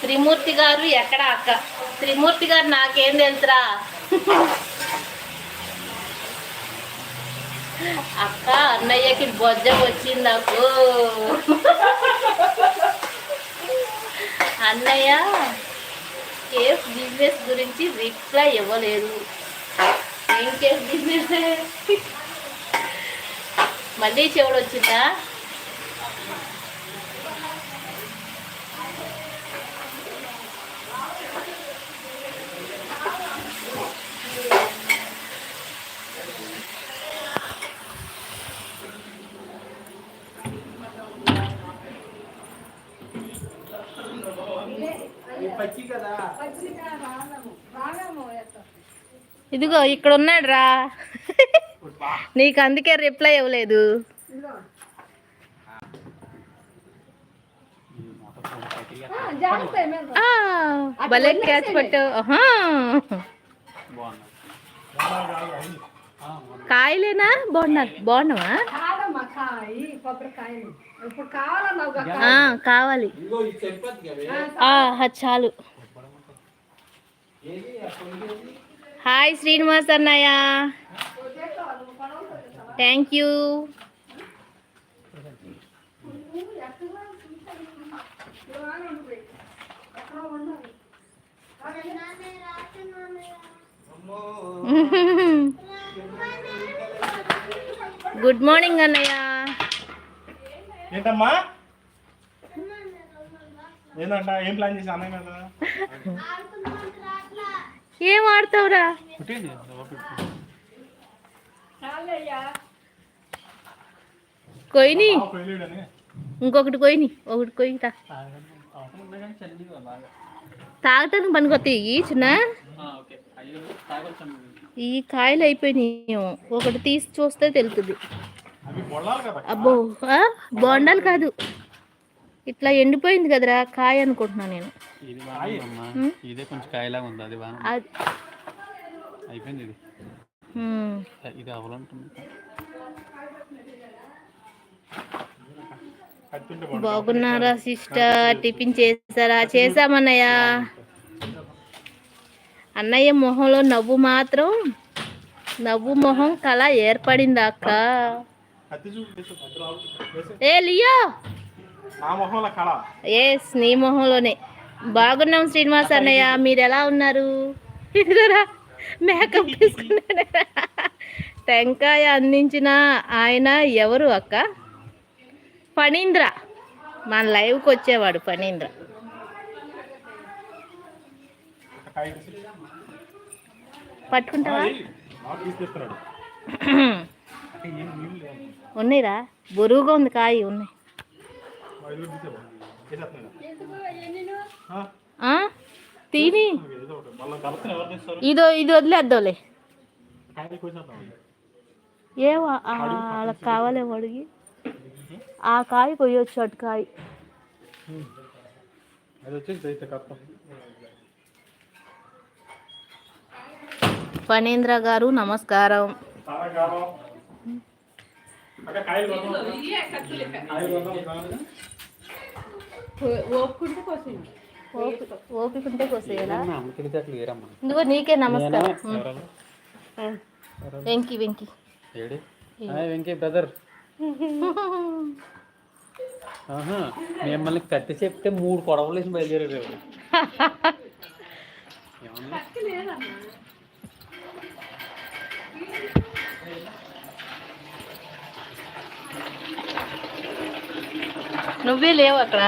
త్రిమూర్తి గారు ఎక్కడ అక్క? త్రిమూర్తి గారు నాకేం తెలుసురా అక్క. అన్నయ్యకి బొజ్జం వచ్చింది నాకు. అన్నయ్య కేఫ్ బిజినెస్ గురించి రిప్లై ఇవ్వలేదు. ఏం కేఫ్ బిజినెస్? మళ్ళీ చెవుడు వచ్చిందా? ఇదిగో ఇక్కడ ఉన్నాడు రా. నీకు అందుకే రిప్లై ఇవ్వలేదు. భలే క్యాచ్ పట్టావు. కాయలేనా? బాగున్నావా? కావాలి. చాలు. హాయ్ శ్రీనివాస్ అన్నయ్య, థ్యాంక్ యూ. గుడ్ మార్నింగ్ అన్నయ్య. ఏంటమ్మా? ఏంటంట? ఏం ప్లాన్ చేసి అన్నయ్య కదా? ఏం ఆడతావురా? కొయ్యి, ఇంకొకటి కొయ్యి, ఒకటి కొయ్యితా. తాగటానికి పనికొస్తాయి చిన్న. ఈ కాయలు అయిపోయినాయి, ఒకటి తీసి చూస్తే తెలుస్తుంది. అబ్బో, బోండాలు కాదు, ఇట్లా ఎండిపోయింది కదరా కాయ అనుకుంటున్నా నేను. ఇదే కొంచెం కాయలాగా ఉంది. అది అయిపోయింది. ఇది అవ్వాలంటుంది. బాగున్నారా సిస్టర్? టిఫిన్ చేశారా? చేసామన్నయ్య. అన్నయ్య మొహంలో నవ్వు మొహం కళ ఏర్పడింది అక్క. ఏ లియో, ఎస్ నీ మొహంలోనే. బాగున్నాం శ్రీనివాస్ అన్నయ్య, మీరు ఎలా ఉన్నారు? ఇదిగోరా మేకప్ తీసుకున్నాడు. టెంకాయ అందించిన ఆయన ఎవరు అక్క? ఫణీంద్ర, మన లైవ్కి వచ్చేవాడు ఫణీంద్ర. పట్టుకుంటావా? ఉన్నాయిరా, బరువుగా ఉంది కాయ. ఉన్నాయి. తిని ఇది వదిలేద్దాంలే. ఏవో వాళ్ళకి కావాలే వాడికి. ఆ కాయ కొయ్యొచ్చు, అటు కాయ. ఫణీంద్ర గారు నమస్కారం. ఓపికంటే కోసేయాలా? ఇదిగో నీకే నమస్కారం. వెంకీ బ్రదర్, మిమ్మల్ని కట్టి చెప్తే 3 కొడవలు వేసి బయలుదేరారు. నువ్వే లేవు అక్కడ.